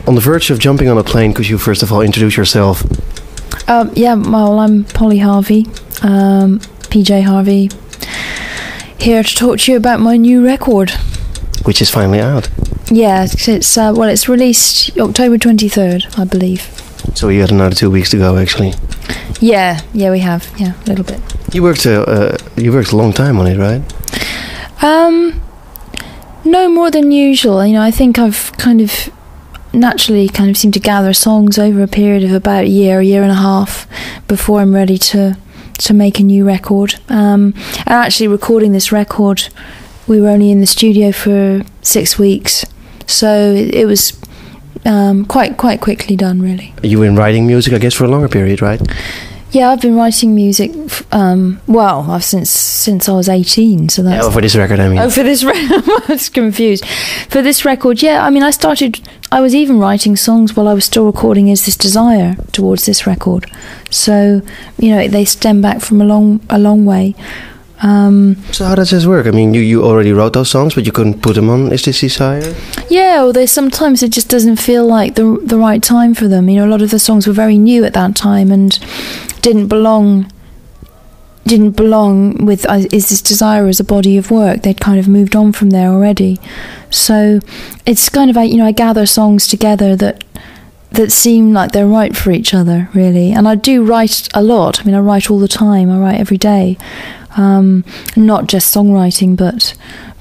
On the verge of jumping on a plane, could you first of all introduce yourself? Yeah, well, I'm Polly Harvey, PJ Harvey, here to talk to you about my new record. Which is finally out. Yeah, it's released October 23rd, I believe. So you had another 2 weeks to go, actually. Yeah, we have, a little bit. You worked a long time on it, right? No more than usual. I think I've naturally seemed to gather songs over a period of about a year and a half before I'm ready to make a new record. And actually recording this record, we were only in the studio for 6 weeks, so it was quite quickly done, really. You've been writing music, I guess, for a longer period, right? Yeah, I've been writing music, since I was 18, so that's... for this record, I mean. Oh, for this record, I was confused. For this record, yeah, I was even writing songs while I was still recording Is This Desire towards this record. So, they stem back from a long way. So how does this work? I mean, you already wrote those songs, but you couldn't put them on Is This Desire? Yeah, well, sometimes it just doesn't feel like the right time for them. A lot of the songs were very new at that time and didn't belong with Is This Desire as a body of work. They'd kind of moved on from there already. So it's kind of like, I gather songs together that seem like they're right for each other, really. And I do write a lot. I write all the time. I write every day. Not just songwriting, but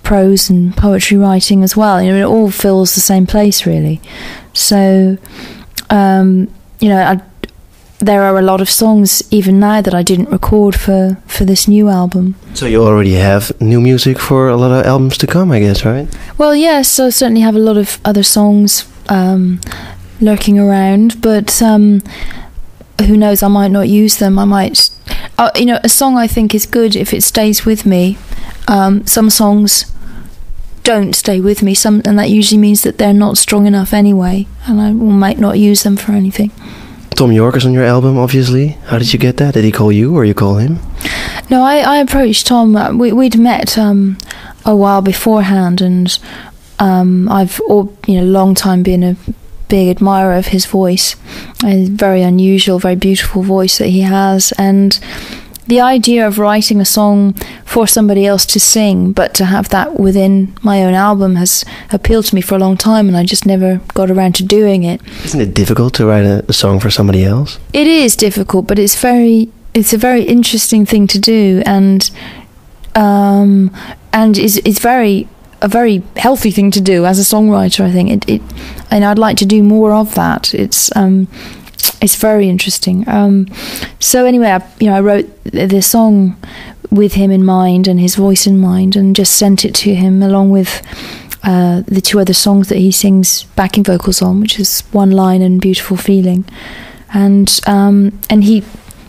prose and poetry writing as well. It all fills the same place, really. So, there are a lot of songs even now that I didn't record for this new album. So you already have new music for a lot of albums to come, I guess, right? Well, yes, I certainly have a lot of other songs lurking around, but who knows, I might not use them. I might... a song I think is good if it stays with me. Some songs don't stay with me, and that usually means that they're not strong enough anyway, and I might not use them for anything. Tom York is on your album, obviously. How did you get that? Did he call you or you call him? No, I approached Tom. We'd met a while beforehand, and I've long time been a big admirer of his voice. A very unusual, very beautiful voice that he has, and the idea of writing a song for somebody else to sing, but to have that within my own album, has appealed to me for a long time, and I just never got around to doing it. Isn't it difficult to write a song for somebody else? It is difficult, but it's a very interesting thing to do, and it's a very healthy thing to do as a songwriter, I think. And I'd like to do more of that. It's very interesting. So anyway, I wrote the song with him in mind and his voice in mind, and just sent it to him along with the two other songs that he sings backing vocals on, which is One Line and Beautiful Feeling. And he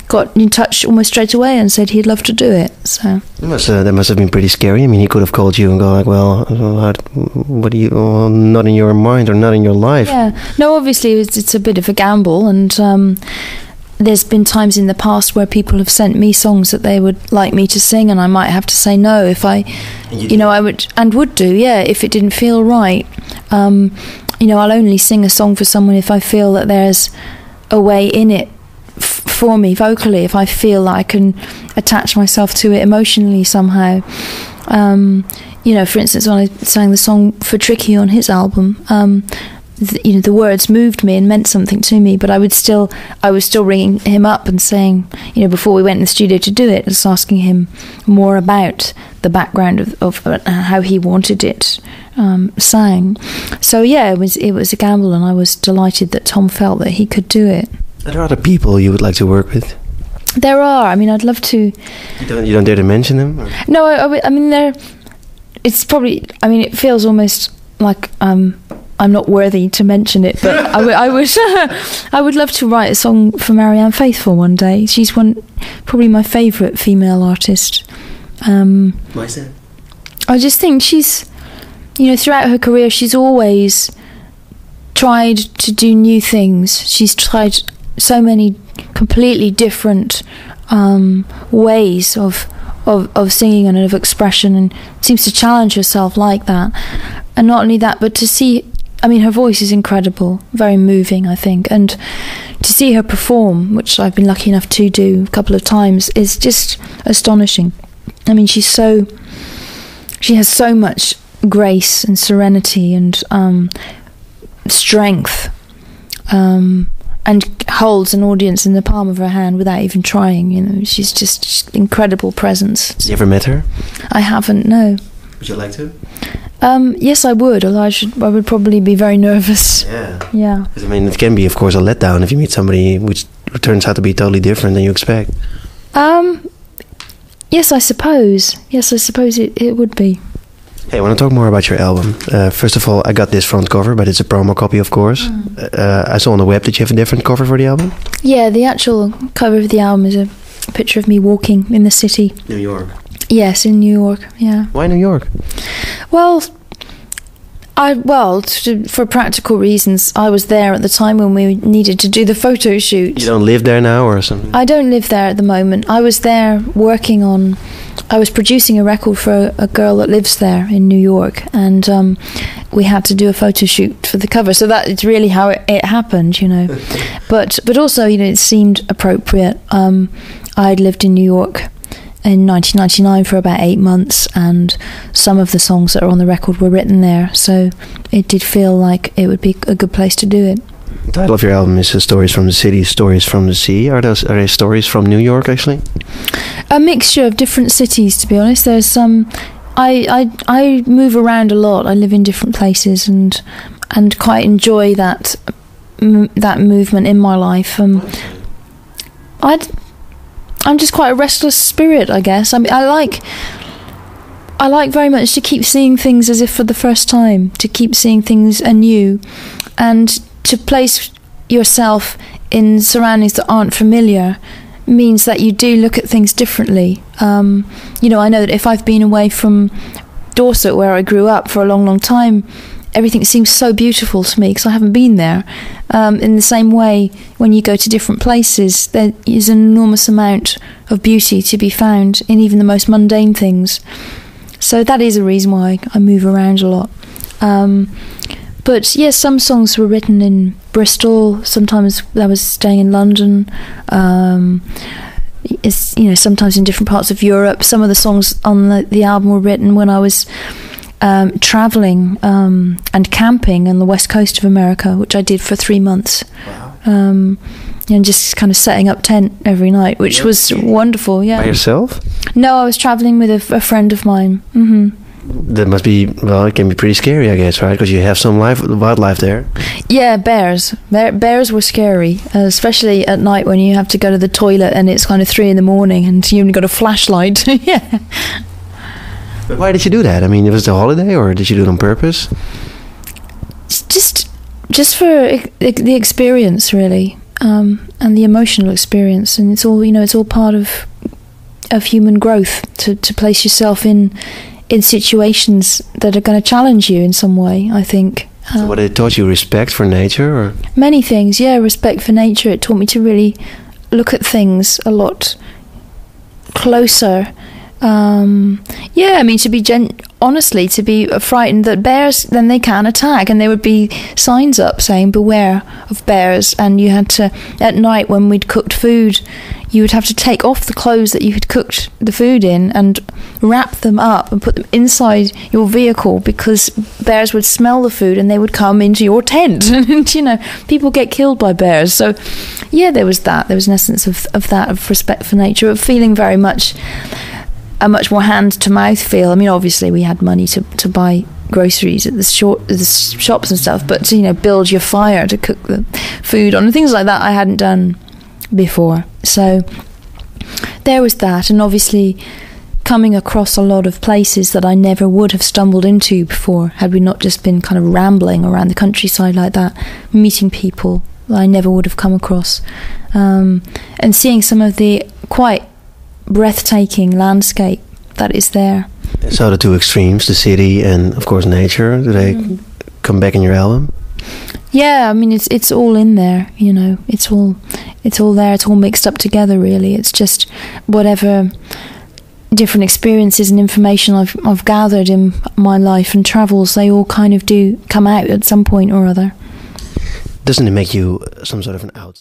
got in touch almost straight away and said he'd love to do it. So that must have been pretty scary. I mean, he could have called you and go like, well, what do you, not in your mind or not in your life? Yeah, no, obviously it's a bit of a gamble, and there's been times in the past where people have sent me songs that they would like me to sing, and I might have to say no if I would do, if it didn't feel right. I'll only sing a song for someone if I feel that there's a way in it for me vocally, if I feel that I can attach myself to it emotionally somehow. For instance, when I sang the song for Tricky on his album, the words moved me and meant something to me, but I was still ringing him up and saying, before we went in the studio to do it, just asking him more about the background of how he wanted it sang. So yeah, it was a gamble, and I was delighted that Tom felt that he could do it. Are there other people you would like to work with? There are. I'd love to. You don't dare to mention them? Or? No, there. It's probably. It feels almost like I'm not worthy to mention it, but I would love to write a song for Marianne Faithfull one day. She's probably my favourite female artist. Why is that? I just think she's, throughout her career, she's always tried to do new things. She's tried so many completely different ways of singing and of expression, and seems to challenge herself like that. And not only that, but to see I mean, her voice is incredible, very moving, I think, and to see her perform, which I've been lucky enough to do a couple of times, is just astonishing. I mean, she has so much grace and serenity and strength, and holds an audience in the palm of her hand without even trying. You know, she's just incredible presence. You ever met her? I haven't, no. Would you like to? Yes, I would, although I would probably be very nervous. Yeah. 'Cause, I mean, it can be, of course, a letdown if you meet somebody which turns out to be totally different than you expect. Yes, I suppose. It would be. Hey, I want to talk more about your album. First of all, I got this front cover, but it's a promo copy, of course. I saw on the web that you have a different cover for the album. Yeah, the actual cover of the album is a picture of me walking in the city. New York. Yes, in New York, yeah. Why New York? Well, for practical reasons, I was there at the time when we needed to do the photo shoot. You don't live there now or something? I don't live there at the moment. I was there I was producing a record for a girl that lives there in New York, and we had to do a photo shoot for the cover. So that is really how it happened, you know. But also, you know, it seemed appropriate. I'd lived in New York in 1999 for about 8 months, and some of the songs that are on the record were written there, so it did feel like it would be a good place to do it. The title of your album is Stories from the City, Stories from the Sea. Are they stories from New York, actually? A mixture of different cities, to be honest. There's some... I move around a lot. I live in different places and quite enjoy that movement in my life. I'm just quite a restless spirit, I guess. I mean, I like very much to keep seeing things as if for the first time, to keep seeing things anew, and to place yourself in surroundings that aren't familiar means that you do look at things differently. You know, I know that if I've been away from Dorset, where I grew up, for a long, long time, everything seems so beautiful to me because I haven't been there. In the same way, when you go to different places, there is an enormous amount of beauty to be found in even the most mundane things. So that is a reason why I move around a lot. But yes, some songs were written in Bristol. Sometimes I was staying in London. Sometimes in different parts of Europe. Some of the songs on the album were written when I was traveling and camping on the west coast of America, which I did for 3 months. Wow. And just kind of setting up tent every night, which was wonderful. Yeah. By yourself? No, I was traveling with a friend of mine. Mm-hmm. That must be, well, it can be pretty scary, I guess, right? Because you have some wildlife there. Yeah, bears. Bears were scary, especially at night when you have to go to the toilet and it's kind of 3 a.m. and you only got a flashlight. Yeah. But why did you do that? I mean, was it a holiday or did you do it on purpose? Just for the experience, really, and the emotional experience, and it's all part of human growth to place yourself in situations that are going to challenge you in some way, I think. So what, it taught you respect for nature? Or? Many things, yeah, respect for nature. It taught me to really look at things a lot closer. To be honestly, to be frightened that bears, then they can attack, and there would be signs up saying beware of bears, and you had to, at night when we'd cooked food, you would have to take off the clothes that you had cooked the food in and wrap them up and put them inside your vehicle, because bears would smell the food and they would come into your tent. And people get killed by bears. So yeah, there was an essence of that, of respect for nature, of feeling very much a much more hand-to-mouth feel. I mean, obviously we had money to buy groceries at the shops and stuff, but to build your fire to cook the food on and things like that I hadn't done before. So there was that, and obviously coming across a lot of places that I never would have stumbled into before had we not just been kind of rambling around the countryside like that, meeting people that I never would have come across, and seeing some of the quite breathtaking landscape that is there. So the two extremes, the city and of course nature, do they come back in your album? Yeah, I mean it's all in there, it's all there, it's all mixed up together really. It's just whatever different experiences and information I've gathered in my life and travels, they all kind of do come out at some point or other. Doesn't it make you some sort of an out?